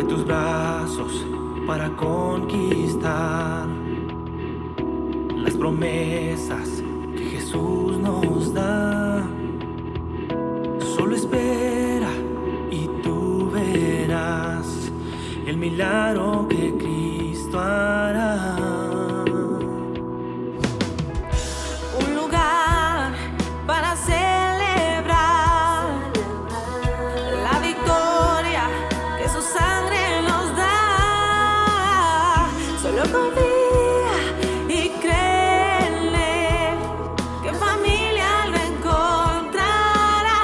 tus brazos para conquistar las promesas que Jesús nos da. Solo espera y tú verás el milagro que Cristo hará. Un lugar para celebrar la victoria que su sangre nos da. Solo confía y cree en Él, que en familia lo encontrará.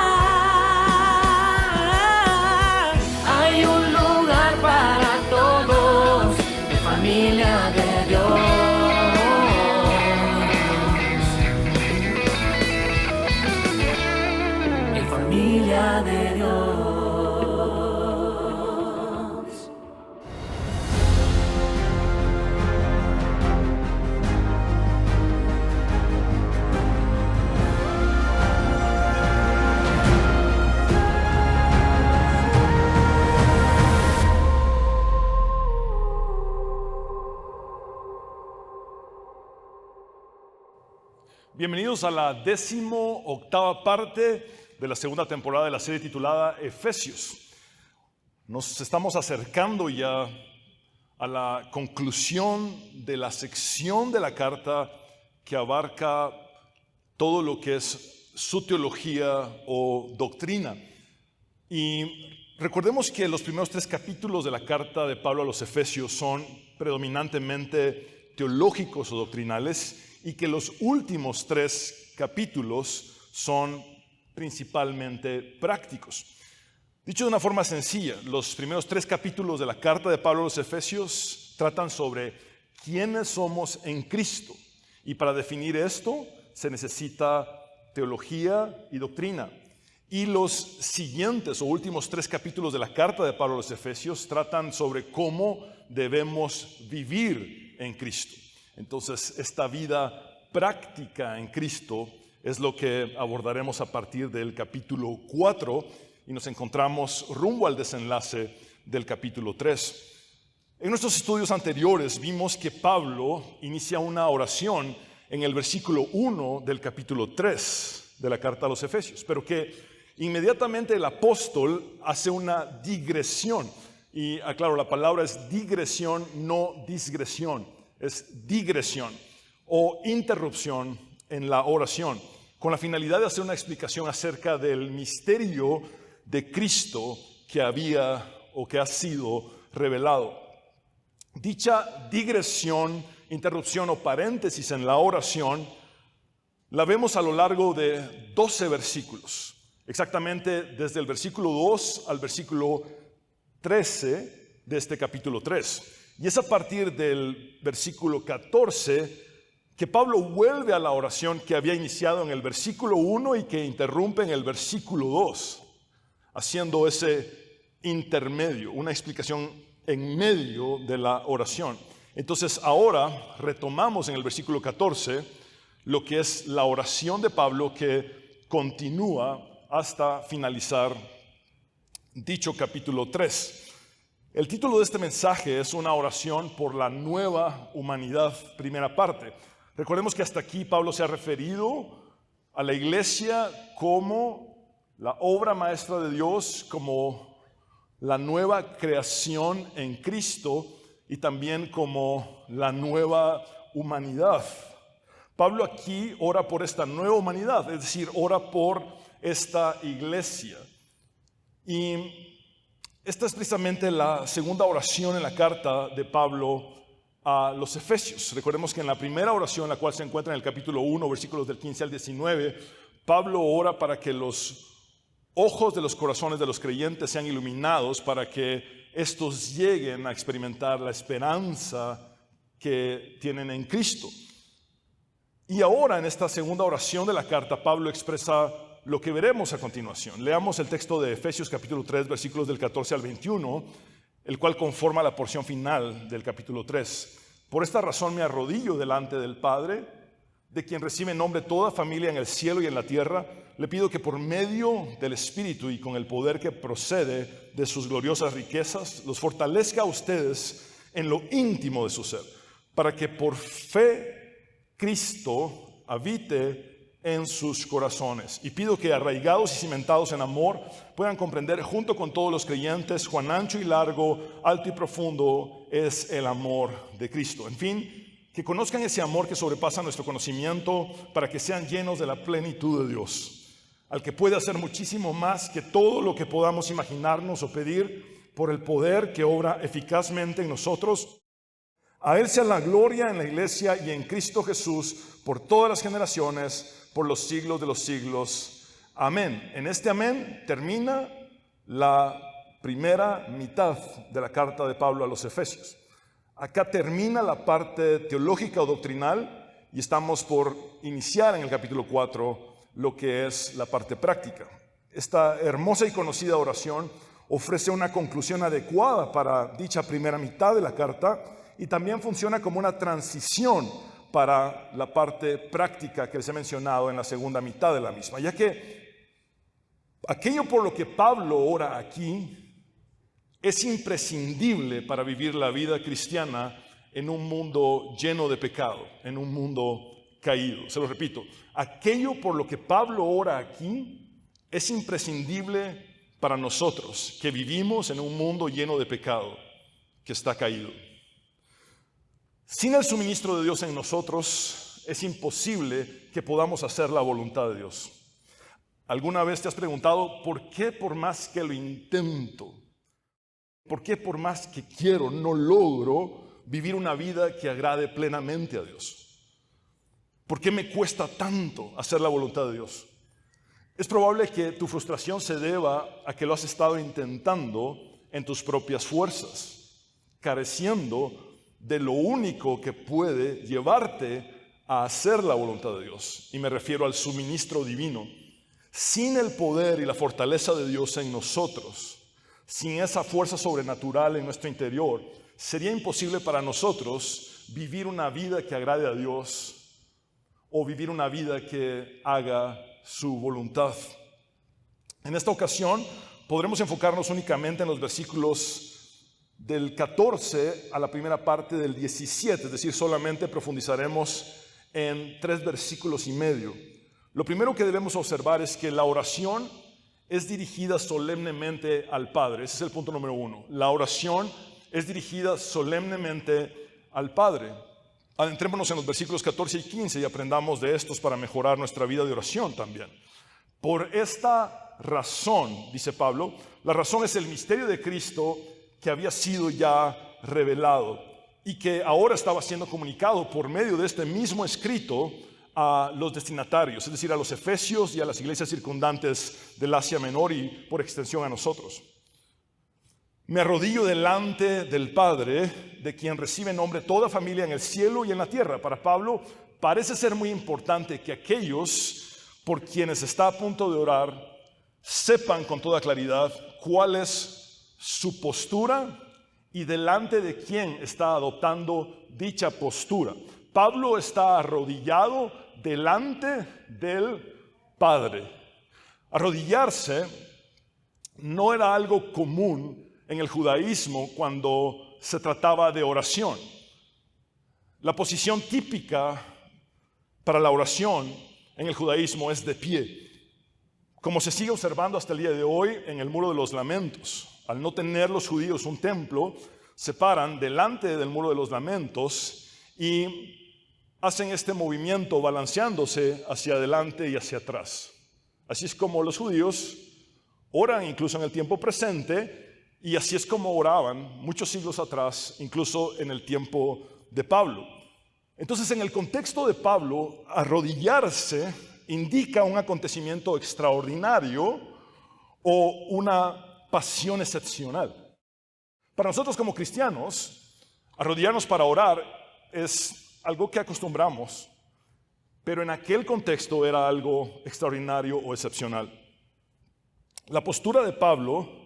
Hay un lugar para todos, de familia de Dios. En familia de Dios. Bienvenidos a la 18ª parte de la segunda temporada de la serie titulada Efesios. Nos estamos acercando ya a la conclusión de la sección de la carta que abarca todo lo que es su teología o doctrina. Y recordemos que los primeros 3 capítulos de la carta de Pablo a los Efesios son predominantemente teológicos o doctrinales, y que los últimos 3 capítulos son principalmente prácticos. Dicho de una forma sencilla, los primeros 3 capítulos de la carta de Pablo a los Efesios tratan sobre quiénes somos en Cristo. Y para definir esto se necesita teología y doctrina. Y los siguientes o últimos 3 capítulos de la carta de Pablo a los Efesios tratan sobre cómo debemos vivir en Cristo. Entonces, esta vida práctica en Cristo es lo que abordaremos a partir del capítulo 4 y nos encontramos rumbo al desenlace del capítulo 3. En nuestros estudios anteriores vimos que Pablo inicia una oración en el versículo 1 del capítulo 3 de la carta a los Efesios, pero que inmediatamente el apóstol hace una digresión. Y aclaro, la palabra es digresión, no disgresión. Es digresión o interrupción en la oración, con la finalidad de hacer una explicación acerca del misterio de Cristo que había o que ha sido revelado. Dicha digresión, interrupción o paréntesis en la oración la vemos a lo largo de 12 versículos, exactamente desde el versículo 2 al versículo 13 de este capítulo 3. Y es a partir del versículo 14 que Pablo vuelve a la oración que había iniciado en el versículo 1 y que interrumpe en el versículo 2, haciendo ese intermedio, una explicación en medio de la oración. Entonces ahora retomamos en el versículo 14 lo que es la oración de Pablo que continúa hasta finalizar dicho capítulo 3. El título de este mensaje es una oración por la nueva humanidad, primera parte. Recordemos que hasta aquí Pablo se ha referido a la iglesia como la obra maestra de Dios, como la nueva creación en Cristo y también como la nueva humanidad. Pablo aquí ora por esta nueva humanidad, es decir, ora por esta iglesia. Y esta es precisamente la segunda oración en la carta de Pablo a los Efesios. Recordemos que en la primera oración, la cual se encuentra en el capítulo 1, versículos del 15 al 19, Pablo ora para que los ojos de los corazones de los creyentes sean iluminados, para que estos lleguen a experimentar la esperanza que tienen en Cristo. Y ahora en esta segunda oración de la carta, Pablo expresa lo que veremos a continuación. Leamos el texto de Efesios capítulo 3, versículos del 14 al 21, el cual conforma la porción final del capítulo 3. Por esta razón me arrodillo delante del Padre, de quien recibe nombre toda familia en el cielo y en la tierra, le pido que por medio del Espíritu y con el poder que procede de sus gloriosas riquezas, los fortalezca a ustedes en lo íntimo de su ser, para que por fe Cristo habite en sus corazones. Y pido que arraigados y cimentados en amor puedan comprender junto con todos los creyentes cuán ancho y largo, alto y profundo es el amor de Cristo. En fin, que conozcan ese amor que sobrepasa nuestro conocimiento, para que sean llenos de la plenitud de Dios, al que puede hacer muchísimo más que todo lo que podamos imaginarnos o pedir, por el poder que obra eficazmente en nosotros. A Él sea la gloria en la iglesia y en Cristo Jesús por todas las generaciones, por los siglos de los siglos. Amén. En este amén termina la primera mitad de la carta de Pablo a los Efesios. Acá termina la parte teológica o doctrinal y estamos por iniciar en el capítulo 4 lo que es la parte práctica. Esta hermosa y conocida oración ofrece una conclusión adecuada para dicha primera mitad de la carta y también funciona como una transición para la parte práctica que les he mencionado en la segunda mitad de la misma, ya que aquello por lo que Pablo ora aquí es imprescindible para vivir la vida cristiana en un mundo lleno de pecado, en un mundo caído. Se lo repito, aquello por lo que Pablo ora aquí es imprescindible para nosotros que vivimos en un mundo lleno de pecado, que está caído. Sin el suministro de Dios en nosotros es imposible que podamos hacer la voluntad de Dios. ¿Alguna vez te has preguntado por qué por más que lo intento? ¿Por qué por más que quiero no logro vivir una vida que agrade plenamente a Dios? ¿Por qué me cuesta tanto hacer la voluntad de Dios? Es probable que tu frustración se deba a que lo has estado intentando en tus propias fuerzas, careciendo de lo único que puede llevarte a hacer la voluntad de Dios. Y me refiero al suministro divino. Sin el poder y la fortaleza de Dios en nosotros, sin esa fuerza sobrenatural en nuestro interior, sería imposible para nosotros vivir una vida que agrade a Dios o vivir una vida que haga su voluntad. En esta ocasión podremos enfocarnos únicamente en los versículos del 14 a la primera parte del 17, es decir, solamente profundizaremos en 3 versículos y medio. Lo primero que debemos observar es que la oración es dirigida solemnemente al Padre. Ese es el punto número 1. La oración es dirigida solemnemente al Padre. Adentrémonos en los versículos 14 y 15 y aprendamos de estos para mejorar nuestra vida de oración también. Por esta razón, dice Pablo, la razón es el misterio de Cristo que había sido ya revelado y que ahora estaba siendo comunicado por medio de este mismo escrito a los destinatarios, es decir, a los efesios y a las iglesias circundantes del Asia Menor y por extensión a nosotros. Me arrodillo delante del Padre, de quien recibe nombre toda familia en el cielo y en la tierra. Para Pablo parece ser muy importante que aquellos por quienes está a punto de orar sepan con toda claridad cuál es su postura y delante de quién está adoptando dicha postura. Pablo está arrodillado delante del Padre. Arrodillarse no era algo común en el judaísmo cuando se trataba de oración. La posición típica para la oración en el judaísmo es de pie, como se sigue observando hasta el día de hoy en el Muro de los Lamentos. Al no tener los judíos un templo, se paran delante del Muro de los Lamentos y hacen este movimiento balanceándose hacia adelante y hacia atrás. Así es como los judíos oran incluso en el tiempo presente y así es como oraban muchos siglos atrás, incluso en el tiempo de Pablo. Entonces, en el contexto de Pablo, arrodillarse indica un acontecimiento extraordinario o una pasión excepcional. Para nosotros como cristianos, arrodillarnos para orar es algo que acostumbramos, pero en aquel contexto era algo extraordinario o excepcional. La postura de Pablo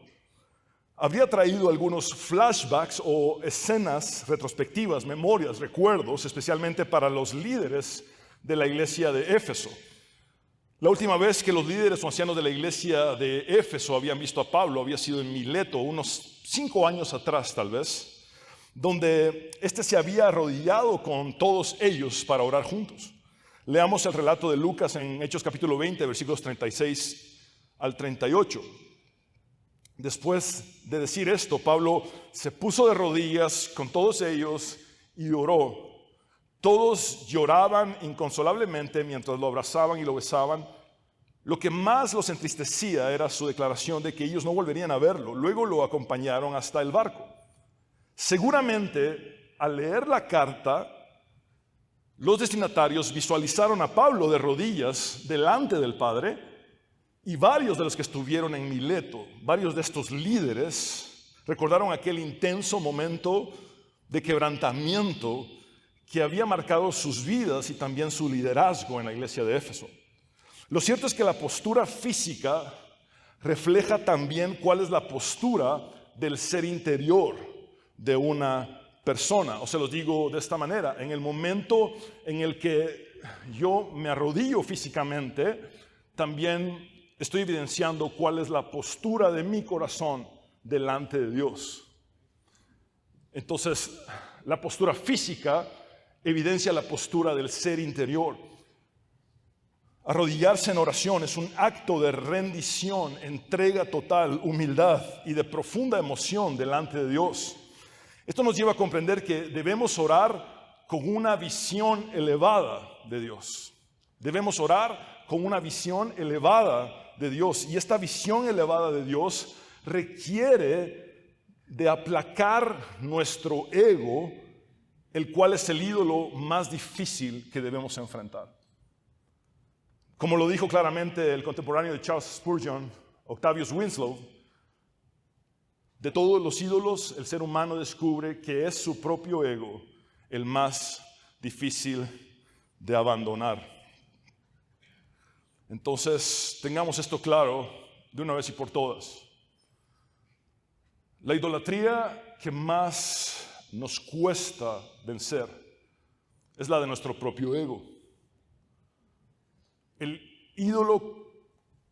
habría traído algunos flashbacks o escenas retrospectivas, memorias, recuerdos, especialmente para los líderes de la iglesia de Éfeso, La última vez que los líderes o ancianos de la iglesia de Éfeso habían visto a Pablo había sido en Mileto, unos 5 años atrás tal vez, donde éste se había arrodillado con todos ellos para orar juntos. Leamos el relato de Lucas en Hechos capítulo 20, versículos 36 al 38. Después de decir esto, Pablo se puso de rodillas con todos ellos y oró. Todos lloraban inconsolablemente mientras lo abrazaban y lo besaban. Lo que más los entristecía era su declaración de que ellos no volverían a verlo. Luego lo acompañaron hasta el barco. Seguramente, al leer la carta, los destinatarios visualizaron a Pablo de rodillas delante del Padre, y varios de los que estuvieron en Mileto, varios de estos líderes, recordaron aquel intenso momento de quebrantamiento que había marcado sus vidas y también su liderazgo en la iglesia de Éfeso. Lo cierto es que la postura física refleja también cuál es la postura del ser interior de una persona. O se los digo de esta manera: en el momento en el que yo me arrodillo físicamente, también estoy evidenciando cuál es la postura de mi corazón delante de Dios. Entonces, la postura física evidencia la postura del ser interior. Arrodillarse en oración es un acto de rendición, entrega total, humildad y de profunda emoción delante de Dios. Esto nos lleva a comprender que debemos orar con una visión elevada de Dios. Debemos orar con una visión elevada de Dios. Y esta visión elevada de Dios requiere de aplacar nuestro ego, el cual es el ídolo más difícil que debemos enfrentar. Como lo dijo claramente el contemporáneo de Charles Spurgeon, Octavius Winslow, de todos los ídolos, el ser humano descubre que es su propio ego el más difícil de abandonar. Entonces, tengamos esto claro de una vez y por todas. La idolatría que más nos cuesta vencer es la de nuestro propio ego. El ídolo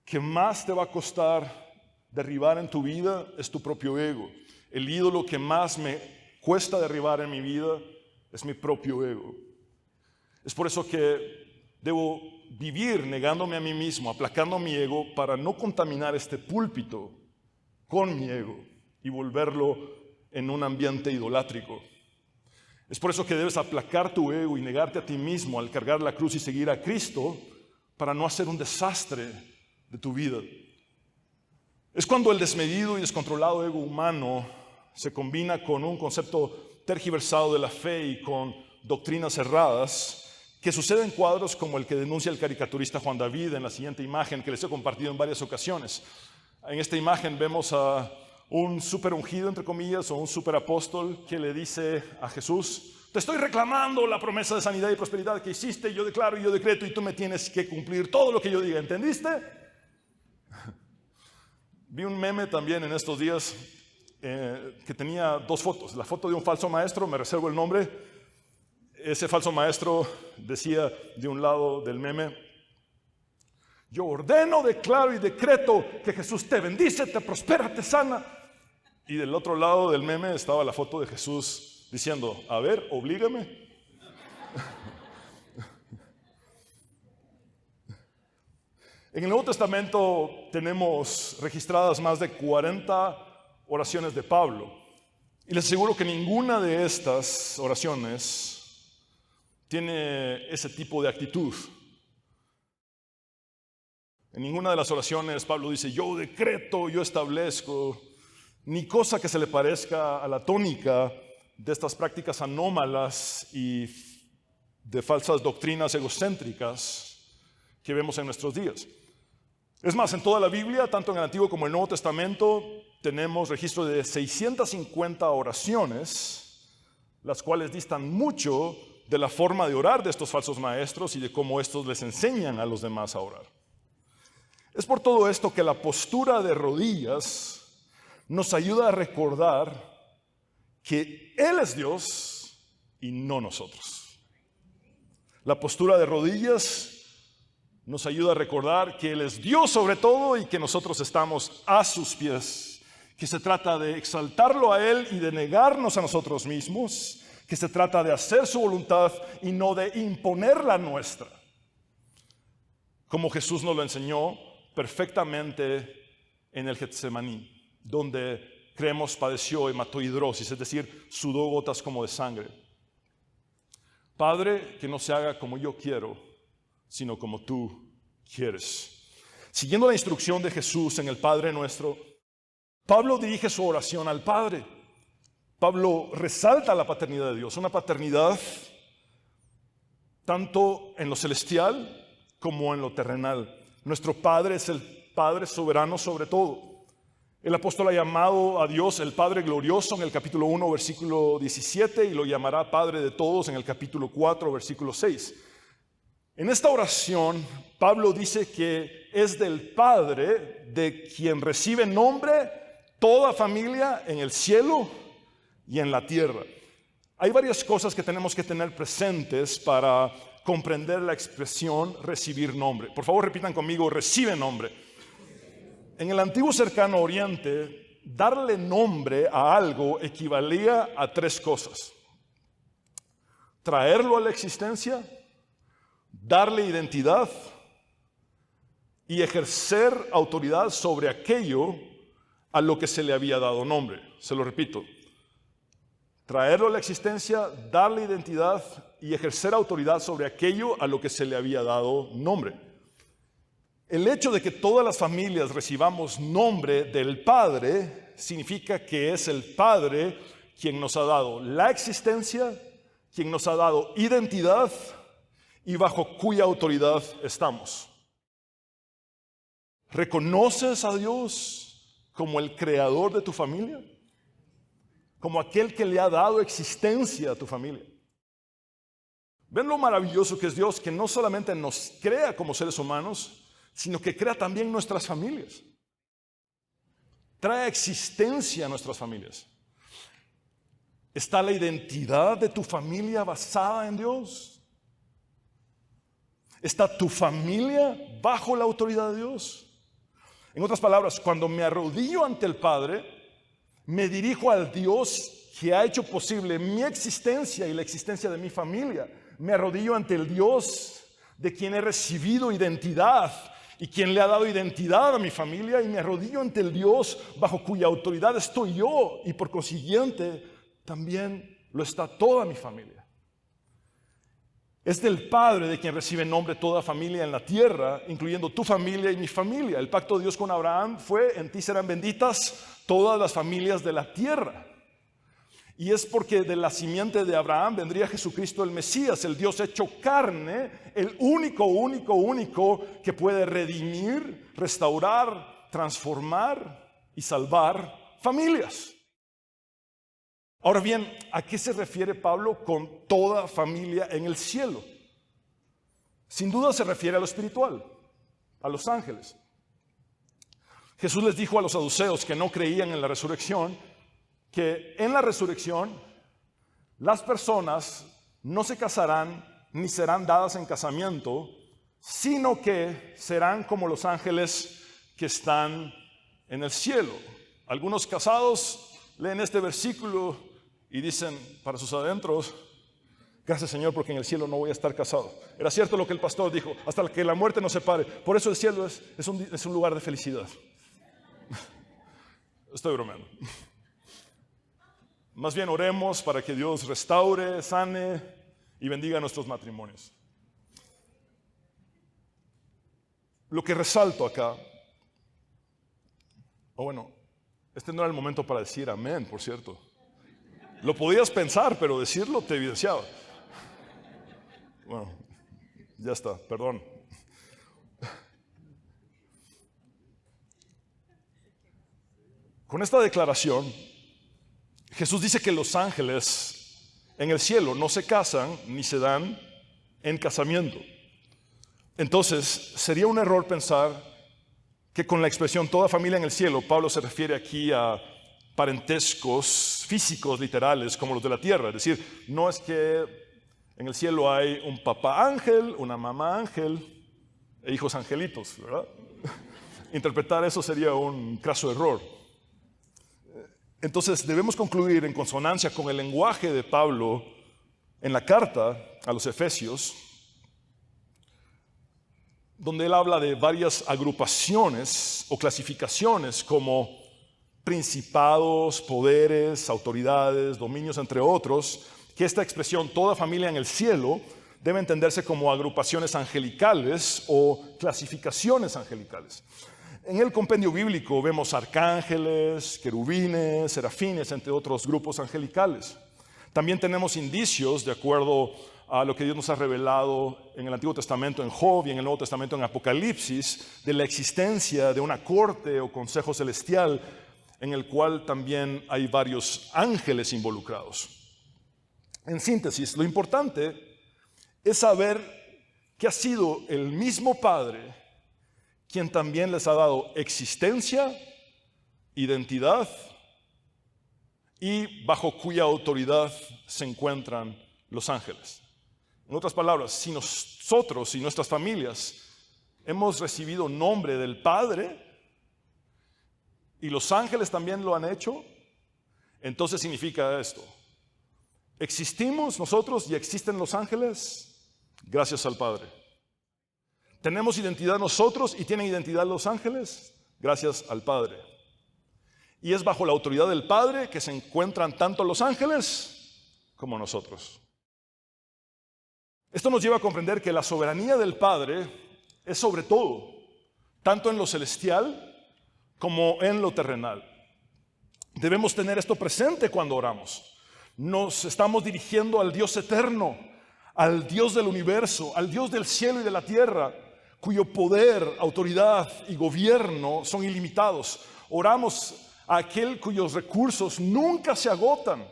que más te va a costar derribar en tu vida es tu propio ego. El ídolo que más me cuesta derribar en mi vida es mi propio ego. Es por eso que debo vivir negándome a mí mismo, aplacando mi ego para no contaminar este púlpito con mi ego y volverlo en un ambiente idolátrico. Es por eso que debes aplacar tu ego y negarte a ti mismo al cargar la cruz y seguir a Cristo para no hacer un desastre de tu vida. Es cuando el desmedido y descontrolado ego humano se combina con un concepto tergiversado de la fe y con doctrinas erradas, que suceden cuadros como el que denuncia el caricaturista Juan David en la siguiente imagen que les he compartido en varias ocasiones. En esta imagen vemos a un super ungido, entre comillas, o un super apóstol que le dice a Jesús: te estoy reclamando la promesa de sanidad y prosperidad que hiciste, yo declaro y yo decreto, y tú me tienes que cumplir todo lo que yo diga, ¿entendiste? Vi un meme también en estos días que tenía 2 fotos. La foto de un falso maestro, me reservo el nombre. Ese falso maestro decía de un lado del meme: yo ordeno, declaro y decreto que Jesús te bendice, te prospera, te sana. Y del otro lado del meme estaba la foto de Jesús diciendo: a ver, oblígame. En el Nuevo Testamento tenemos registradas más de 40 oraciones de Pablo. Y les aseguro que ninguna de estas oraciones tiene ese tipo de actitud. En ninguna de las oraciones Pablo dice: yo decreto, yo establezco, ni cosa que se le parezca a la tónica de estas prácticas anómalas y de falsas doctrinas egocéntricas que vemos en nuestros días. Es más, en toda la Biblia, tanto en el Antiguo como en el Nuevo Testamento, tenemos registro de 650 oraciones, las cuales distan mucho de la forma de orar de estos falsos maestros y de cómo estos les enseñan a los demás a orar. Es por todo esto que la postura de rodillas nos ayuda a recordar que Él es Dios y no nosotros. La postura de rodillas Nos ayuda a recordar que Él es Dios sobre todo y que nosotros estamos a sus pies. Que se trata de exaltarlo a Él y de negarnos a nosotros mismos. Que se trata de hacer su voluntad y no de imponer la nuestra. Como Jesús nos lo enseñó perfectamente en el Getsemaní, donde creemos padeció hematidrosis, es decir, sudó gotas como de sangre. Padre, que no se haga como yo quiero, sino como tú quieres. Siguiendo la instrucción de Jesús en el Padre Nuestro, Pablo dirige su oración al Padre. Pablo resalta la paternidad de Dios, una paternidad tanto en lo celestial como en lo terrenal. Nuestro Padre es el Padre soberano sobre todo. El apóstol ha llamado a Dios el Padre glorioso en el capítulo 1, versículo 17, y lo llamará Padre de todos en el capítulo 4, versículo 6. En esta oración, Pablo dice que es del Padre de quien recibe nombre toda familia en el cielo y en la tierra. Hay varias cosas que tenemos que tener presentes para comprender la expresión recibir nombre. Por favor, repitan conmigo, recibe nombre. En el antiguo cercano oriente, darle nombre a algo equivalía a tres cosas: traerlo a la existencia, darle identidad y ejercer autoridad sobre aquello a lo que se le había dado nombre. Se lo repito: traerlo a la existencia, darle identidad y ejercer autoridad sobre aquello a lo que se le había dado nombre. El hecho de que todas las familias recibamos nombre del Padre significa que es el Padre quien nos ha dado la existencia, quien nos ha dado identidad y bajo cuya autoridad estamos. ¿Reconoces a Dios como el creador de tu familia? Como aquel que le ha dado existencia a tu familia. ¿Ven lo maravilloso que es Dios? Que no solamente nos crea como seres humanos, sino que crea también nuestras familias. Trae existencia a nuestras familias. ¿Está la identidad de tu familia basada en Dios? ¿Está tu familia bajo la autoridad de Dios? En otras palabras, cuando me arrodillo ante el Padre, me dirijo al Dios que ha hecho posible mi existencia y la existencia de mi familia. Me arrodillo ante el Dios de quien he recibido identidad y quien le ha dado identidad a mi familia, y me arrodillo ante el Dios bajo cuya autoridad estoy yo, y por consiguiente también lo está toda mi familia. Es del Padre de quien recibe nombre toda familia en la tierra, incluyendo tu familia y mi familia. El pacto de Dios con Abraham fue: en ti serán benditas todas las familias de la tierra. Y es porque de la simiente de Abraham vendría Jesucristo el Mesías, el Dios hecho carne, el único que puede redimir, restaurar, transformar y salvar familias. Ahora bien, ¿a qué se refiere Pablo con toda familia en el cielo? Sin duda se refiere a lo espiritual, a los ángeles. Jesús les dijo a los saduceos que no creían en la resurrección, que en la resurrección las personas no se casarán ni serán dadas en casamiento, sino que serán como los ángeles que están en el cielo. Algunos casados leen este versículo y dicen para sus adentros: gracias, Señor, porque en el cielo no voy a estar casado. Era cierto lo que el pastor dijo: hasta que la muerte nos separe. Por eso el cielo es un lugar de felicidad. Estoy bromeando. Más bien oremos para que Dios restaure, sane y bendiga nuestros matrimonios. Lo que resalto acá, este no era el momento para decir amén, por cierto. Lo podías pensar, pero decirlo te evidenciaba. Bueno, ya está, perdón. Con esta declaración, Jesús dice que los ángeles en el cielo no se casan ni se dan en casamiento. Entonces, sería un error pensar que con la expresión toda familia en el cielo, Pablo se refiere aquí a parentescos físicos literales como los de la tierra. Es decir, no es que en el cielo hay un papá ángel, una mamá ángel, e hijos angelitos, ¿verdad? Interpretar eso sería un craso error. Entonces debemos concluir en consonancia con el lenguaje de Pablo en la carta a los Efesios, donde él habla de varias agrupaciones o clasificaciones como principados, poderes, autoridades, dominios, entre otros, que esta expresión toda familia en el cielo debe entenderse como agrupaciones angelicales o clasificaciones angelicales. En el compendio bíblico vemos arcángeles, querubines, serafines, entre otros grupos angelicales. También tenemos indicios, de acuerdo a lo que Dios nos ha revelado en el Antiguo Testamento en Job y en el Nuevo Testamento en Apocalipsis, de la existencia de una corte o consejo celestial en el cual también hay varios ángeles involucrados. En síntesis, lo importante es saber que ha sido el mismo Padre quien también les ha dado existencia, identidad y bajo cuya autoridad se encuentran los ángeles. En otras palabras, si nosotros y nuestras familias hemos recibido nombre del Padre y los ángeles también lo han hecho, entonces significa esto: existimos nosotros y existen los ángeles gracias al Padre. Tenemos identidad nosotros y tienen identidad los ángeles gracias al Padre. Y es bajo la autoridad del Padre que se encuentran tanto los ángeles como nosotros. Esto nos lleva a comprender que la soberanía del Padre es sobre todo, tanto en lo celestial como en lo terrenal. Debemos tener esto presente cuando oramos. Nos estamos dirigiendo al Dios eterno, al Dios del universo, al Dios del cielo y de la tierra, cuyo poder, autoridad y gobierno son ilimitados. Oramos a aquel cuyos recursos nunca se agotan,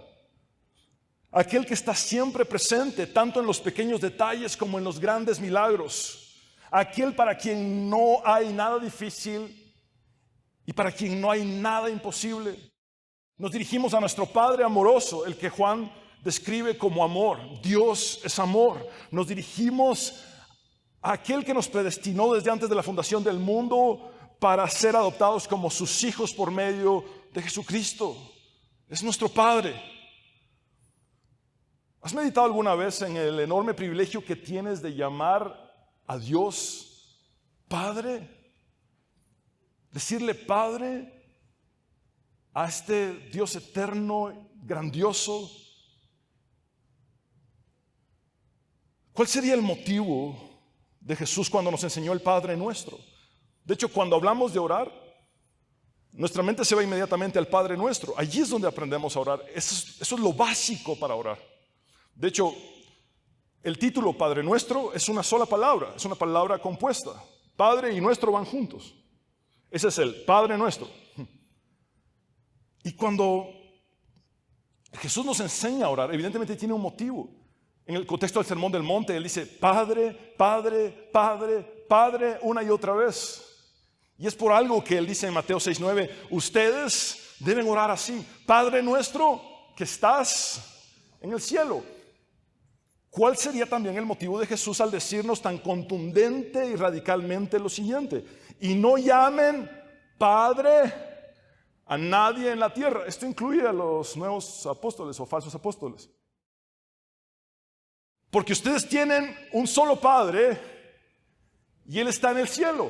aquel que está siempre presente, tanto en los pequeños detalles como en los grandes milagros, aquel para quien no hay nada difícil y para quien no hay nada imposible. Nos dirigimos a nuestro Padre amoroso, el que Juan describe como amor. Dios es amor. Nos dirigimos a aquel que nos predestinó desde antes de la fundación del mundo para ser adoptados como sus hijos por medio de Jesucristo. Es nuestro Padre. ¿Has meditado alguna vez en el enorme privilegio que tienes de llamar a Dios Padre? Decirle Padre a este Dios eterno, grandioso. ¿Cuál sería el motivo de Jesús cuando nos enseñó el Padre Nuestro? De hecho, cuando hablamos de orar, nuestra mente se va inmediatamente al Padre Nuestro. Allí es donde aprendemos a orar. Eso es lo básico para orar. De hecho, el título Padre Nuestro es una sola palabra, es una palabra compuesta. Padre y Nuestro van juntos. Ese es el Padre Nuestro. Y cuando Jesús nos enseña a orar, evidentemente tiene un motivo. En el contexto del Sermón del Monte, Él dice Padre, Padre, Padre, Padre, una y otra vez. Y es por algo que Él dice en Mateo 6:9, ustedes deben orar así: Padre nuestro que estás en el cielo. ¿Cuál sería también el motivo de Jesús al decirnos tan contundente y radicalmente lo siguiente? Y no llamen Padre a nadie en la tierra. Esto incluye a los nuevos apóstoles o falsos apóstoles. Porque ustedes tienen un solo Padre y Él está en el cielo.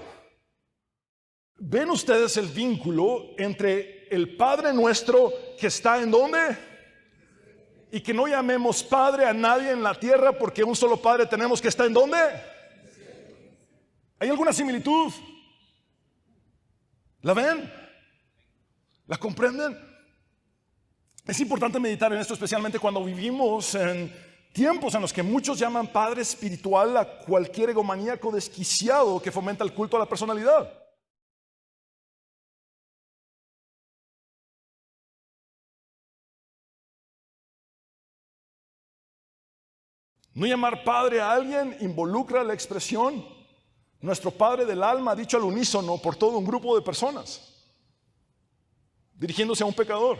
¿Ven ustedes el vínculo entre el Padre nuestro que está en dónde? Y que no llamemos Padre a nadie en la tierra porque un solo Padre tenemos que está en dónde? ¿Hay alguna similitud? ¿La ven? ¿La comprenden? Es importante meditar en esto, especialmente cuando vivimos en tiempos en los que muchos llaman padre espiritual a cualquier egomaníaco desquiciado que fomenta el culto a la personalidad. No llamar padre a alguien involucra la expresión nuestro Padre del alma, dicho al unísono por todo un grupo de personas, dirigiéndose a un pecador,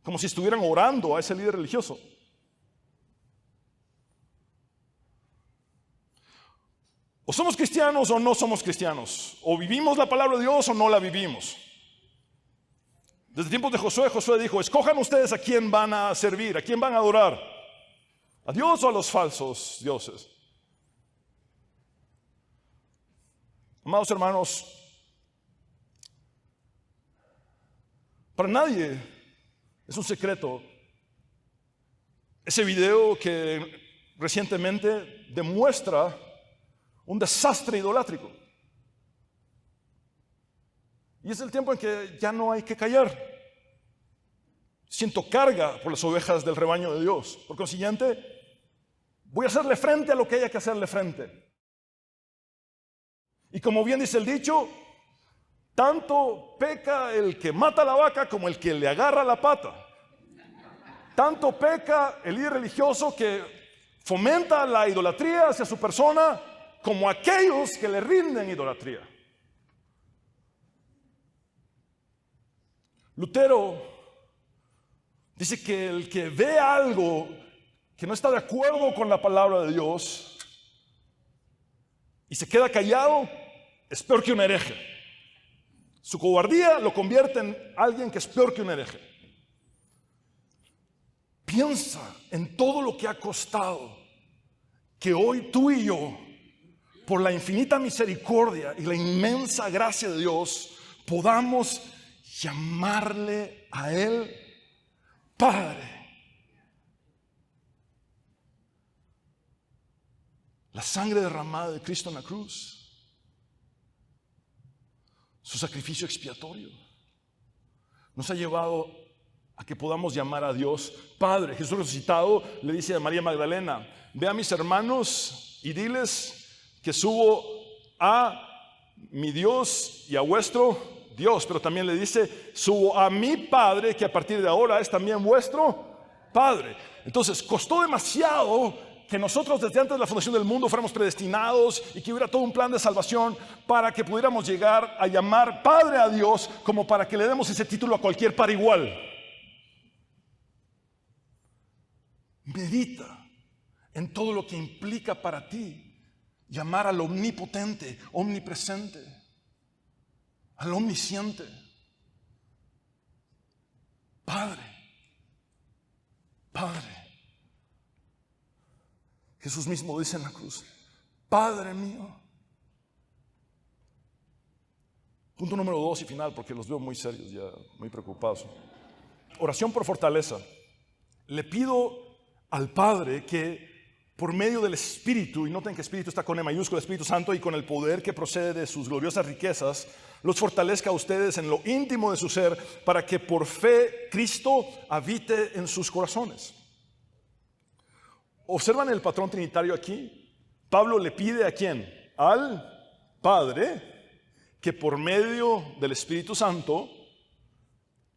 como si estuvieran orando a ese líder religioso. O somos cristianos o no somos cristianos. O vivimos la palabra de Dios o no la vivimos. Desde tiempos de Josué, Josué dijo, escojan ustedes a quién van a servir, a quién van a adorar. ¿A Dios o a los falsos dioses? Amados hermanos, para nadie es un secreto ese video que recientemente demuestra un desastre idolátrico. Y es el tiempo en que ya no hay que callar. Siento carga por las ovejas del rebaño de Dios. Por consiguiente, voy a hacerle frente a lo que haya que hacerle frente. Y como bien dice el dicho, tanto peca el que mata a la vaca como el que le agarra la pata. Tanto peca el líder religioso que fomenta la idolatría hacia su persona como aquellos que le rinden idolatría. Lutero dice que el que ve algo que no está de acuerdo con la palabra de Dios y se queda callado es peor que un hereje. Su cobardía lo convierte en alguien que es peor que un hereje. Piensa en todo lo que ha costado que hoy tú y yo, por la infinita misericordia y la inmensa gracia de Dios, podamos llamarle a Él Padre. La sangre derramada de Cristo en la cruz, su sacrificio expiatorio, nos ha llevado a que podamos llamar a Dios Padre. Jesús resucitado le dice a María Magdalena, ve a mis hermanos y diles que subo a mi Dios y a vuestro Dios, pero también le dice, subo a mi Padre, que a partir de ahora es también vuestro Padre. Entonces, costó demasiado que nosotros desde antes de la fundación del mundo fuéramos predestinados y que hubiera todo un plan de salvación para que pudiéramos llegar a llamar Padre a Dios, como para que le demos ese título a cualquier par igual. Medita en todo lo que implica para ti llamar al omnipotente, omnipresente, al omnisciente Padre. Padre. Jesús mismo dice en la cruz, Padre mío. Punto número 2 y final, porque los veo muy serios ya, muy preocupados. Oración por fortaleza. Le pido al Padre que por medio del Espíritu, y noten que Espíritu está con E mayúscula, Espíritu Santo, y con el poder que procede de sus gloriosas riquezas, los fortalezca a ustedes en lo íntimo de su ser, para que por fe Cristo habite en sus corazones. ¿Observan el patrón trinitario aquí? Pablo le pide ¿a quién? Al Padre, que por medio del Espíritu Santo,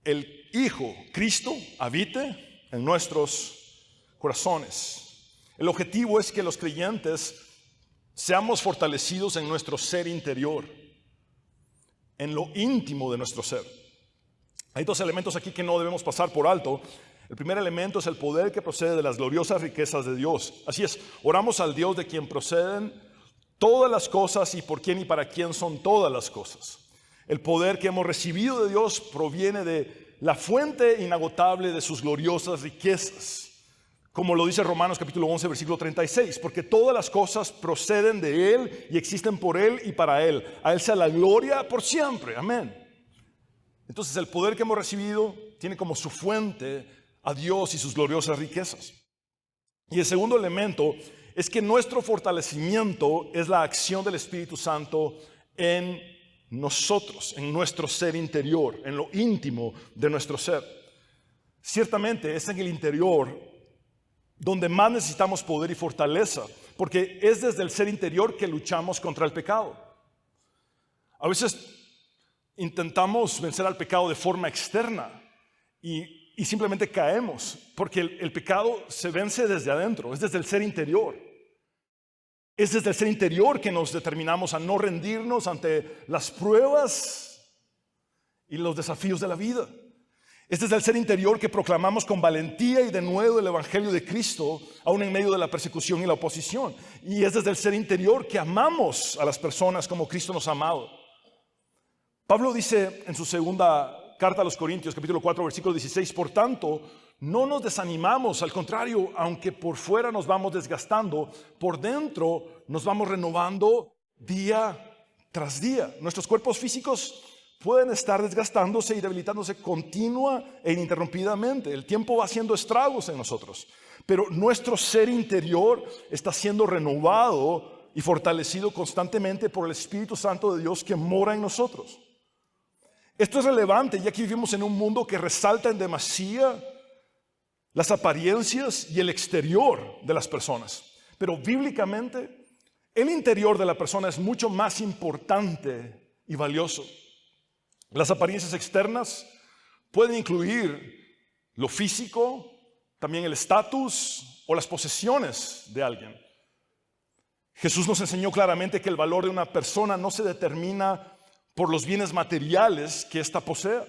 el Hijo, Cristo, habite en nuestros corazones. El objetivo es que los creyentes seamos fortalecidos en nuestro ser interior, en lo íntimo de nuestro ser. Hay dos elementos aquí que no debemos pasar por alto. El primer elemento es el poder que procede de las gloriosas riquezas de Dios. Así es, oramos al Dios de quien proceden todas las cosas y por quién y para quién son todas las cosas. El poder que hemos recibido de Dios proviene de la fuente inagotable de sus gloriosas riquezas. Como lo dice Romanos capítulo 11, versículo 36, porque todas las cosas proceden de Él y existen por Él y para Él. A Él sea la gloria por siempre. Amén. Entonces el poder que hemos recibido tiene como su fuente a Dios y sus gloriosas riquezas. Y el segundo elemento es que nuestro fortalecimiento es la acción del Espíritu Santo en nosotros, en nuestro ser interior, en lo íntimo de nuestro ser. Ciertamente es en el interior donde más necesitamos poder y fortaleza, porque es desde el ser interior que luchamos contra el pecado. A veces intentamos vencer al pecado de forma externa y simplemente caemos, porque el pecado se vence desde adentro, es desde el ser interior. Es desde el ser interior que nos determinamos a no rendirnos ante las pruebas y los desafíos de la vida. Este es el ser interior que proclamamos con valentía y denuedo el Evangelio de Cristo, aún en medio de la persecución y la oposición. Y este es el ser interior que amamos a las personas como Cristo nos ha amado. Pablo dice en su segunda carta a los Corintios, capítulo 4, versículo 16, por tanto, no nos desanimamos, al contrario, aunque por fuera nos vamos desgastando, por dentro nos vamos renovando día tras día. Nuestros cuerpos físicos pueden estar desgastándose y debilitándose continua e ininterrumpidamente. El tiempo va haciendo estragos en nosotros, pero nuestro ser interior está siendo renovado y fortalecido constantemente por el Espíritu Santo de Dios que mora en nosotros. Esto es relevante ya que vivimos en un mundo que resalta en demasía las apariencias y el exterior de las personas, pero bíblicamente el interior de la persona es mucho más importante y valioso. Las apariencias externas pueden incluir lo físico, también el estatus o las posesiones de alguien. Jesús nos enseñó claramente que el valor de una persona no se determina por los bienes materiales que ésta posea.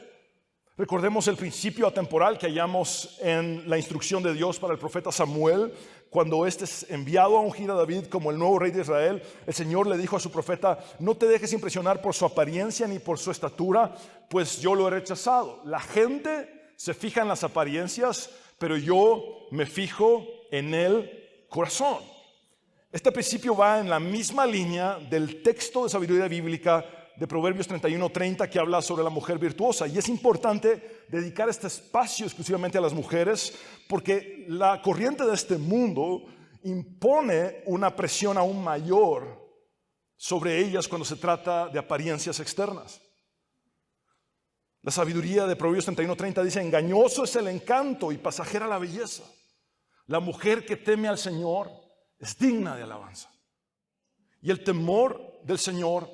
Recordemos el principio atemporal que hallamos en la instrucción de Dios para el profeta Samuel. Cuando éste es enviado a ungir a David como el nuevo rey de Israel, el Señor le dijo a su profeta: no te dejes impresionar por su apariencia ni por su estatura, pues yo lo he rechazado. La gente se fija en las apariencias, pero yo me fijo en el corazón. Este principio va en la misma línea del texto de sabiduría bíblica de Proverbios 31:30 que habla sobre la mujer virtuosa, y es importante dedicar este espacio exclusivamente a las mujeres porque la corriente de este mundo impone una presión aún mayor sobre ellas cuando se trata de apariencias externas. La sabiduría de Proverbios 31:30 dice: engañoso es el encanto y pasajera la belleza. La mujer que teme al Señor es digna de alabanza. Y el temor del Señor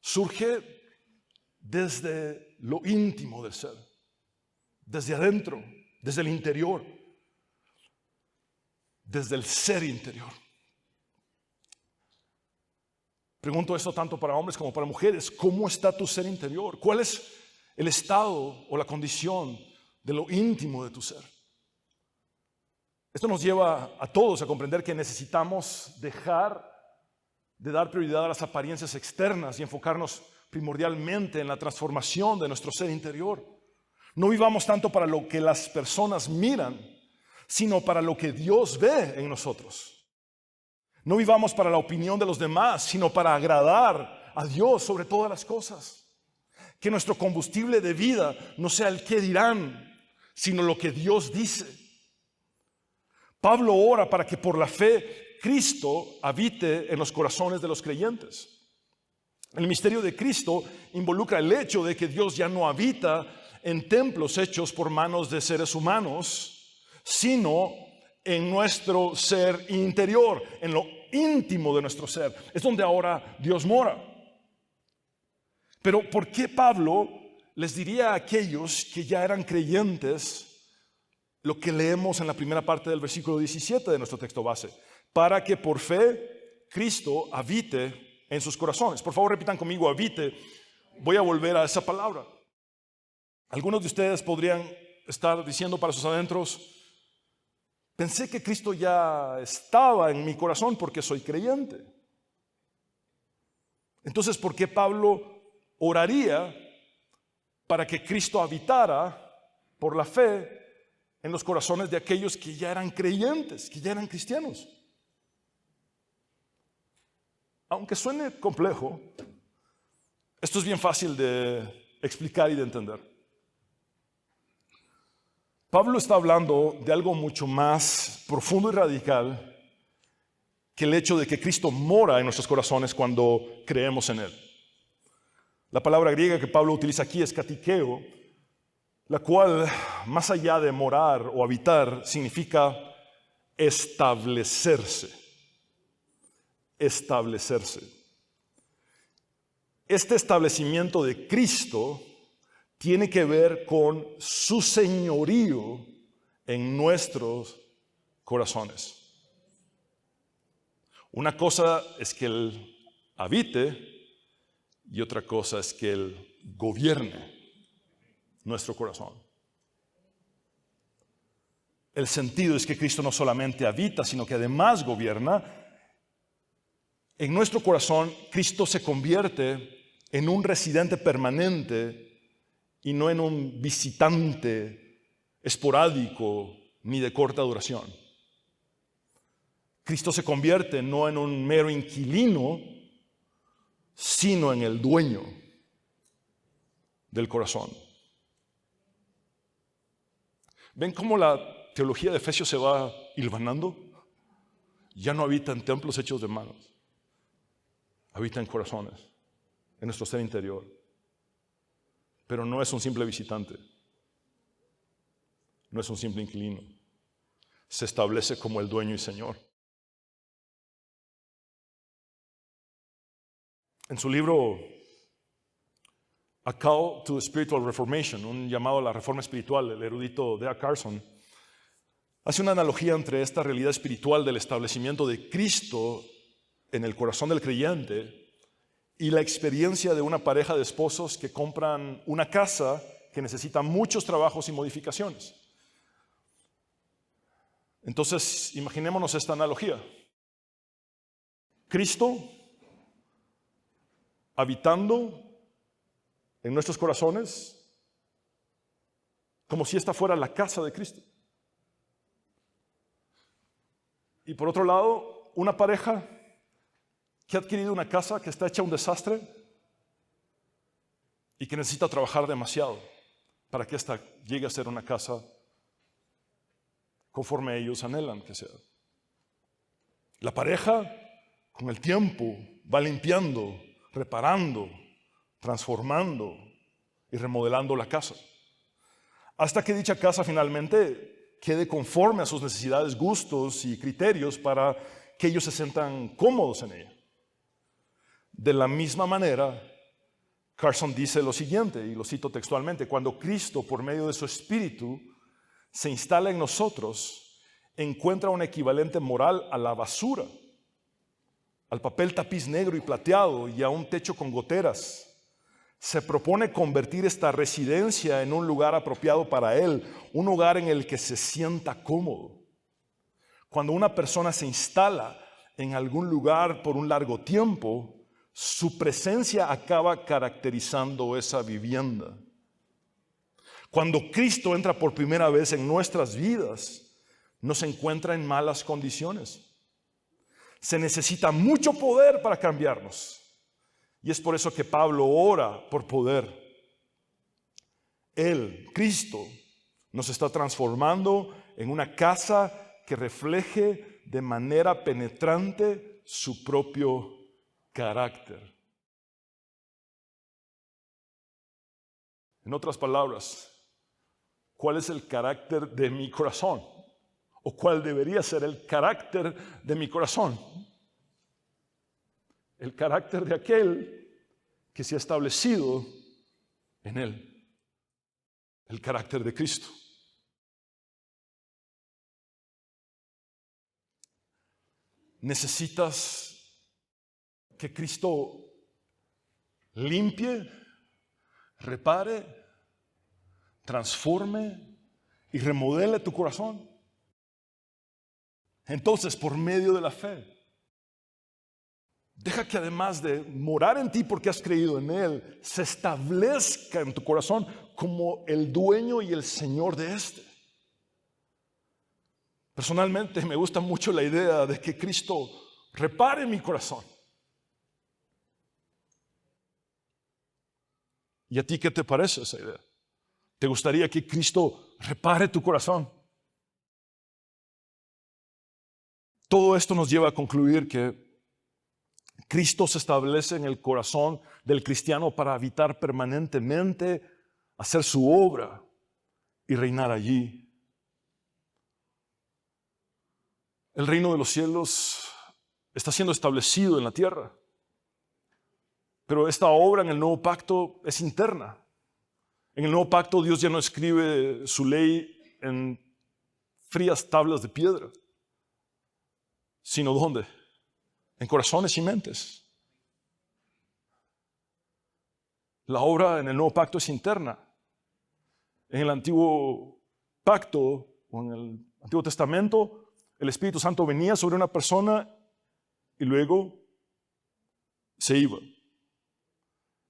surge desde lo íntimo del ser, desde adentro, desde el interior, desde el ser interior. Pregunto esto tanto para hombres como para mujeres: ¿cómo está tu ser interior? ¿Cuál es el estado o la condición de lo íntimo de tu ser? Esto nos lleva a todos a comprender que necesitamos dejar de dar prioridad a las apariencias externas y enfocarnos primordialmente en la transformación de nuestro ser interior. No vivamos tanto para lo que las personas miran, sino para lo que Dios ve en nosotros. No vivamos para la opinión de los demás, sino para agradar a Dios sobre todas las cosas. Que nuestro combustible de vida no sea el qué dirán, sino lo que Dios dice. Pablo ora para que por la fe Cristo habite en los corazones de los creyentes. El misterio de Cristo involucra el hecho de que Dios ya no habita en templos hechos por manos de seres humanos, sino en nuestro ser interior, en lo íntimo de nuestro ser. Es donde ahora Dios mora. Pero ¿por qué Pablo les diría a aquellos que ya eran creyentes lo que leemos en la primera parte del versículo 17 de nuestro texto base? Para que por fe Cristo habite en sus corazones. Por favor, repitan conmigo: habite. Voy a volver a esa palabra. Algunos de ustedes podrían estar diciendo para sus adentros: pensé que Cristo ya estaba en mi corazón porque soy creyente. Entonces, ¿por qué Pablo oraría para que Cristo habitara por la fe en los corazones de aquellos que ya eran creyentes, que ya eran cristianos? Aunque suene complejo, esto es bien fácil de explicar y de entender. Pablo está hablando de algo mucho más profundo y radical que el hecho de que Cristo mora en nuestros corazones cuando creemos en Él. La palabra griega que Pablo utiliza aquí es katikeo, la cual, más allá de morar o habitar, significa establecerse. Establecerse. Este establecimiento de Cristo tiene que ver con su señorío en nuestros corazones. Una cosa es que Él habite y otra cosa es que Él gobierne nuestro corazón. el sentido es que Cristo no solamente habita, sino que además gobierna. En nuestro corazón, Cristo se convierte en un residente permanente y no en un visitante esporádico ni de corta duración. Cristo se convierte no en un mero inquilino, sino en el dueño del corazón. ¿Ven cómo la teología de Efesios se va hilvanando? Ya no habita en templos hechos de manos, habita en corazones, en nuestro ser interior. Pero no es un simple visitante, no es un simple inquilino, se establece como el dueño y Señor. En su libro A Call to Spiritual Reformation, un llamado a la reforma espiritual, el erudito D.A. Carson hace una analogía entre esta realidad espiritual del establecimiento de Cristo en el corazón del creyente y la experiencia de una pareja de esposos que compran una casa que necesita muchos trabajos y modificaciones. Entonces, imaginémonos esta analogía. Cristo habitando en nuestros corazones como si esta fuera la casa de Cristo. Y por otro lado, una pareja que ha adquirido una casa que está hecha un desastre y que necesita trabajar demasiado para que esta llegue a ser una casa conforme ellos anhelan que sea. La pareja, con el tiempo, va limpiando, reparando, transformando y remodelando la casa, hasta que dicha casa finalmente quede conforme a sus necesidades, gustos y criterios para que ellos se sientan cómodos en ella. De la misma manera, Carson dice lo siguiente, y lo cito textualmente: cuando Cristo, por medio de su Espíritu, se instala en nosotros, encuentra un equivalente moral a la basura, al papel tapiz negro y plateado y a un techo con goteras. Se propone convertir esta residencia en un lugar apropiado para él, un lugar en el que se sienta cómodo. Cuando una persona se instala en algún lugar por un largo tiempo, su presencia acaba caracterizando esa vivienda. Cuando Cristo entra por primera vez en nuestras vidas, no se encuentra en malas condiciones. Se necesita mucho poder para cambiarnos. Y es por eso que Pablo ora por poder. Él, Cristo, nos está transformando en una casa que refleje de manera penetrante su propio carácter. En otras palabras, ¿cuál es el carácter de mi corazón? ¿O cuál debería ser el carácter de mi corazón? El carácter de aquel que se ha establecido en él. El carácter de Cristo. Necesitas que Cristo limpie, repare, transforme y remodele tu corazón. Entonces, por medio de la fe, deja que además de morar en ti porque has creído en Él, se establezca en tu corazón como el dueño y el Señor de este. Personalmente me gusta mucho la idea de que Cristo repare mi corazón. ¿Y a ti qué te parece esa idea? ¿Te gustaría que Cristo repare tu corazón? Todo esto nos lleva a concluir que Cristo se establece en el corazón del cristiano para habitar permanentemente, hacer su obra y reinar allí. El reino de los cielos está siendo establecido en la tierra, pero esta obra en el nuevo pacto es interna. En el nuevo pacto Dios ya no escribe su ley en frías tablas de piedra, sino ¿dónde? En corazones y mentes. La obra en el nuevo pacto es interna. En el antiguo pacto, o en el Antiguo Testamento, el Espíritu Santo venía sobre una persona y luego se iba.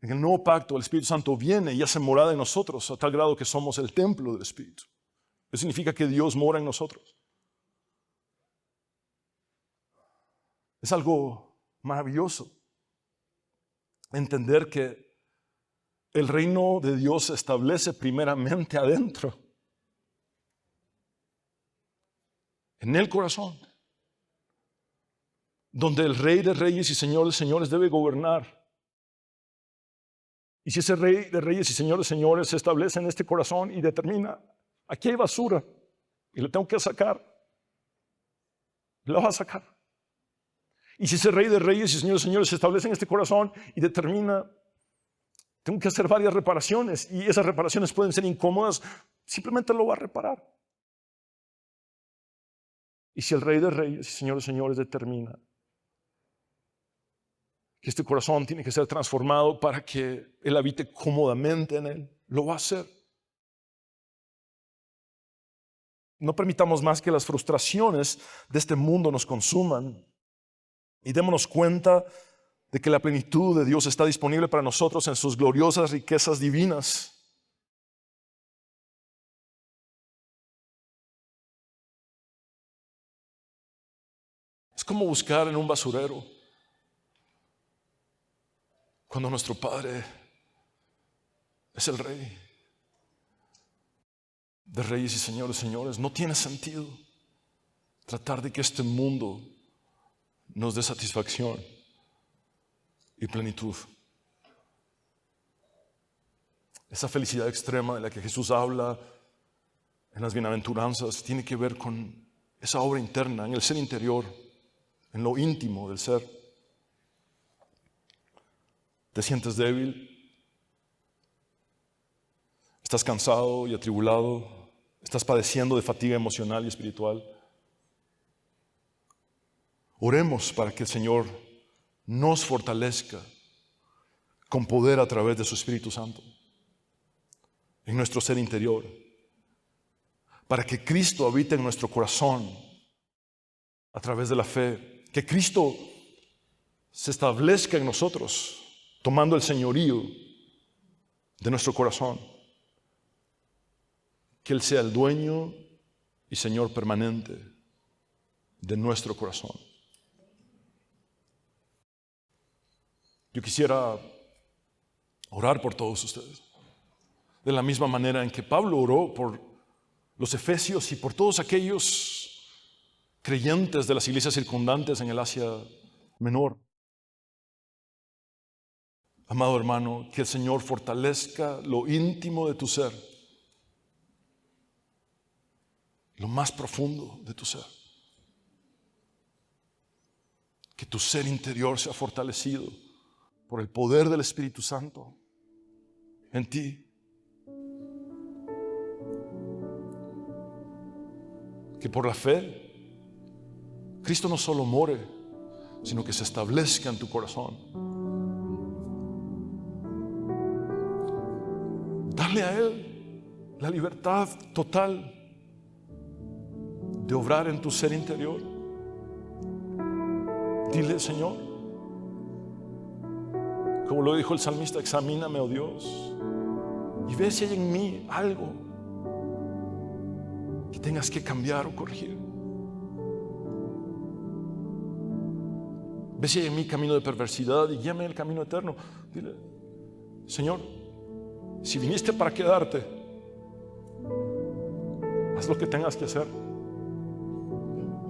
En el nuevo pacto, el Espíritu Santo viene y hace morada en nosotros a tal grado que somos el templo del Espíritu. Eso significa que Dios mora en nosotros. Es algo maravilloso entender que el reino de Dios se establece primeramente adentro, en el corazón, donde el Rey de Reyes y Señor de Señores debe gobernar. Y si ese Rey de Reyes y Señor de Señores se establece en este corazón y determina, aquí hay basura y la tengo que sacar, la va a sacar. Y si ese Rey de Reyes y Señor de Señores se establece en este corazón y determina, tengo que hacer varias reparaciones y esas reparaciones pueden ser incómodas, simplemente lo va a reparar. Y si el Rey de Reyes y Señor de Señores determina que este corazón tiene que ser transformado para que Él habite cómodamente en él, lo va a hacer. No permitamos más que las frustraciones de este mundo nos consuman y démonos cuenta de que la plenitud de Dios está disponible para nosotros en sus gloriosas riquezas divinas. Es como buscar en un basurero cuando nuestro Padre es el Rey de Reyes y Señor de Señores. No tiene sentido tratar de que este mundo nos dé satisfacción y plenitud. Esa felicidad extrema de la que Jesús habla en las bienaventuranzas tiene que ver con esa obra interna, en el ser interior, en lo íntimo del ser. ¿Te sientes débil? ¿Estás cansado y atribulado? ¿Estás padeciendo de fatiga emocional y espiritual? Oremos para que el Señor nos fortalezca con poder a través de su Espíritu Santo en nuestro ser interior, para que Cristo habite en nuestro corazón a través de la fe, que Cristo se establezca en nosotros, tomando el señorío de nuestro corazón, que Él sea el dueño y Señor permanente de nuestro corazón. Yo quisiera orar por todos ustedes, de la misma manera en que Pablo oró por los efesios y por todos aquellos creyentes de las iglesias circundantes en el Asia Menor. Amado hermano, que el Señor fortalezca lo íntimo de tu ser, lo más profundo de tu ser. Que tu ser interior sea fortalecido por el poder del Espíritu Santo en ti. Que por la fe Cristo no solo more, sino que se establezca en tu corazón. Dale a Él la libertad total de obrar en tu ser interior. Dile, Señor, como lo dijo el salmista, examíname, oh Dios, y ve si hay en mí algo que tengas que cambiar o corregir. Ve si hay en mí camino de perversidad y guíame el camino eterno. Dile, Señor, si viniste para quedarte, haz lo que tengas que hacer.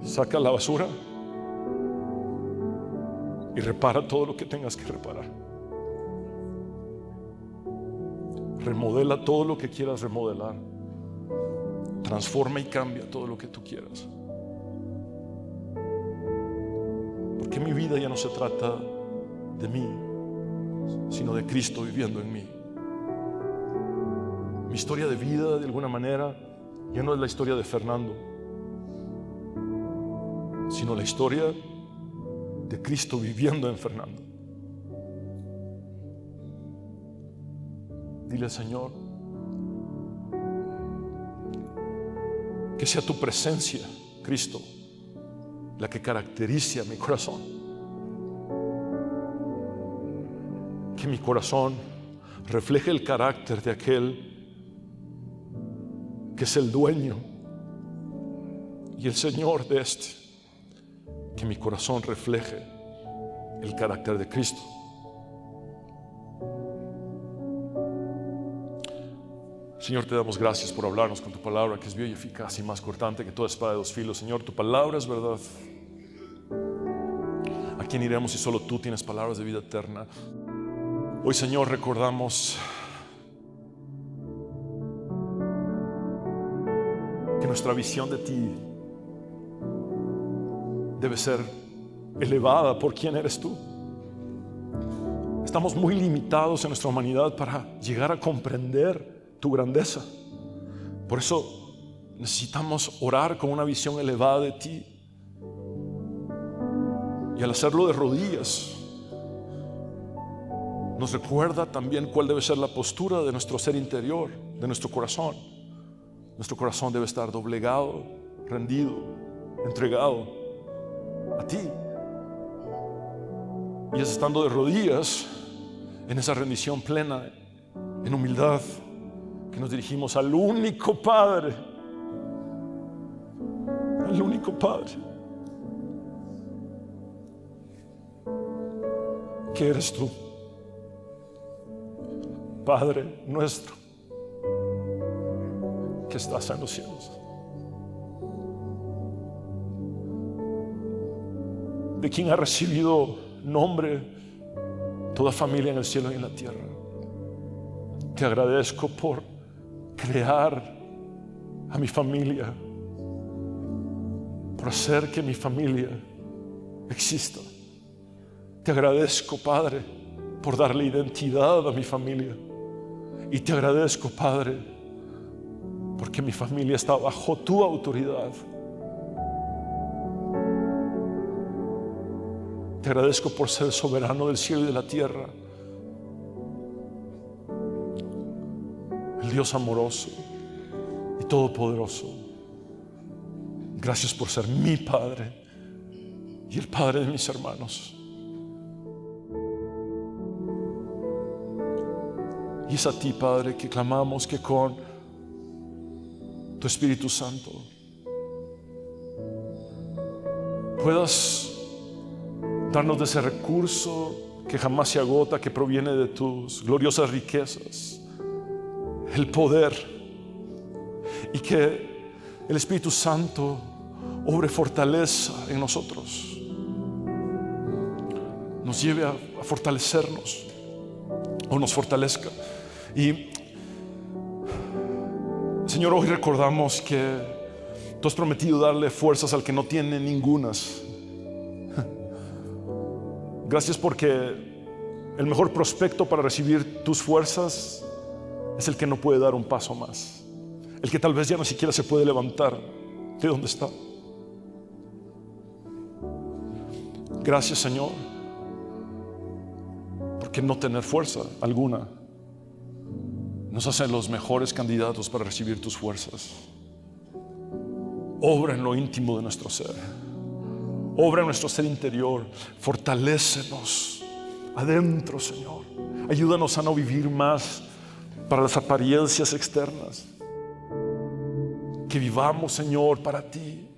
Saca la basura y repara todo lo que tengas que reparar. Remodela todo lo que quieras remodelar. Transforma y cambia todo lo que tú quieras. Porque mi vida ya no se trata de mí, sino de Cristo viviendo en mí. Mi historia de vida, de alguna manera, ya no es la historia de Fernando, sino la historia de Cristo viviendo en Fernando. Dile, Señor, Que sea tu presencia, Cristo, la que caracterice a mi corazón. Que mi corazón refleje el carácter de aquel que es el dueño y el Señor de este. Que mi corazón refleje el carácter de Cristo. Señor, te damos gracias por hablarnos con tu palabra, que es viva y eficaz y más cortante que toda espada de dos filos. Señor, tu palabra es verdad. ¿A quién iremos si solo tú tienes palabras de vida eterna? Hoy, Señor, recordamos que nuestra visión de ti debe ser elevada por quién eres tú. Estamos muy limitados en nuestra humanidad para llegar a comprender tu grandeza. Por eso necesitamos orar con una visión elevada de ti. Y al hacerlo de rodillas, nos recuerda también cuál debe ser la postura de nuestro ser interior, de nuestro corazón. Nuestro corazón debe estar doblegado, rendido, entregado a ti. Y es estando de rodillas, en esa rendición plena, en humildad, que nos dirigimos al único Padre, al único Padre, que eres tú, Padre nuestro, que estás en los cielos, de quien ha recibido nombre toda familia en el cielo y en la tierra. Te agradezco por crear a mi familia, por hacer que mi familia exista. Te agradezco, Padre, por darle identidad a mi familia. Y te agradezco, Padre, porque mi familia está bajo tu autoridad. Te agradezco por ser soberano del cielo y de la tierra, el Dios amoroso y todopoderoso. Gracias por ser mi Padre y el Padre de mis hermanos. Y es a ti, Padre, que clamamos que con tu Espíritu Santo puedas darnos de ese recurso que jamás se agota, que proviene de tus gloriosas riquezas, el poder, y que el Espíritu Santo obre fortaleza en nosotros, nos lleve a fortalecernos o nos fortalezca. Y Señor, hoy recordamos que tú has prometido darle fuerzas al que no tiene ningunas. Gracias porque el mejor prospecto para recibir tus fuerzas es el que no puede dar un paso más, el que tal vez ya no siquiera se puede levantar de donde está. Gracias, Señor, porque no tener fuerza alguna nos hace los mejores candidatos para recibir tus fuerzas. Obra en lo íntimo de nuestro ser, obra en nuestro ser interior, fortalécenos adentro, Señor. Ayúdanos a no vivir más para las apariencias externas, que vivamos, Señor, para ti,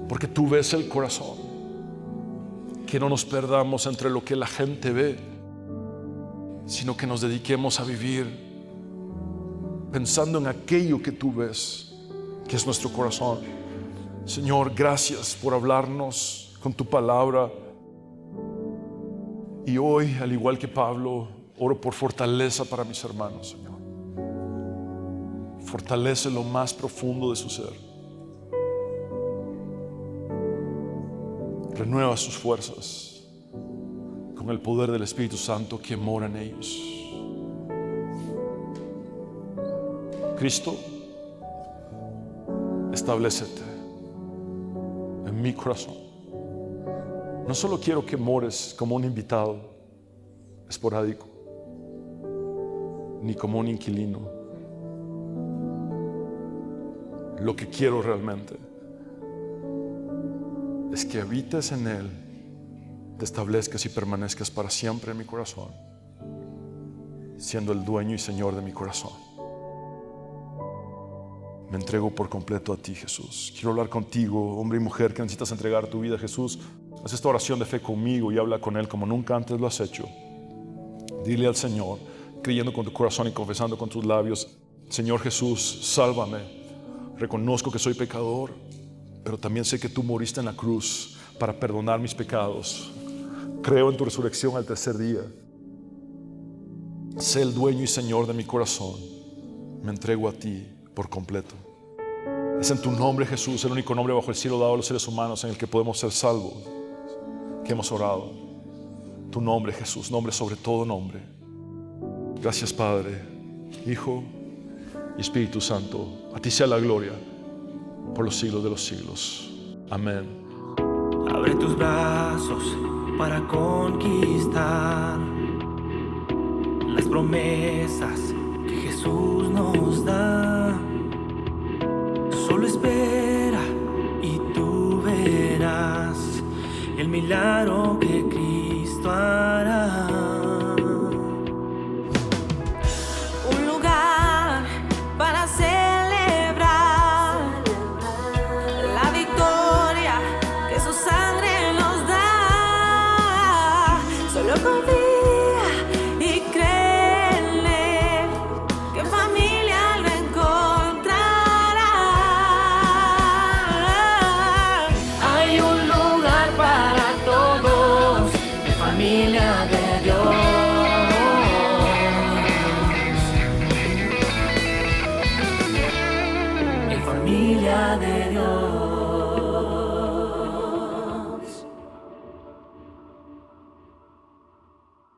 porque tú ves el corazón. Que no nos perdamos entre lo que la gente ve, sino que nos dediquemos a vivir pensando en aquello que tú ves, que es nuestro corazón. Señor, gracias por hablarnos con tu palabra. Y hoy, al igual que Pablo, oro por fortaleza para mis hermanos, Señor. Fortalece lo más profundo de su ser. Renueva sus fuerzas con el poder del Espíritu Santo que mora en ellos. Cristo, establécete en mi corazón. No solo quiero que mores como un invitado esporádico, ni como un inquilino. Lo que quiero realmente es que habites en Él, te establezcas y permanezcas para siempre en mi corazón, siendo el dueño y Señor de mi corazón. Me entrego por completo a ti, Jesús. Quiero hablar contigo, hombre y mujer que necesitas entregar tu vida a Jesús. Haz esta oración de fe conmigo y habla con Él como nunca antes lo has hecho. Dile al Señor, creyendo con tu corazón y confesando con tus labios: Señor Jesús, sálvame. Reconozco que soy pecador, pero también sé que tú moriste en la cruz para perdonar mis pecados. Creo en tu resurrección al tercer día. Sé el dueño y Señor de mi corazón. Me entrego a ti por completo. Es en tu nombre, Jesús, el único nombre bajo el cielo dado a los seres humanos en el que podemos ser salvos, que hemos orado. Tu nombre, Jesús, nombre sobre todo nombre. Gracias, Padre, Hijo y Espíritu Santo. A ti sea la gloria por los siglos de los siglos. Amén. Abre tus brazos para conquistar las promesas que Jesús nos da. Solo espera y tú verás el milagro que Cristo ha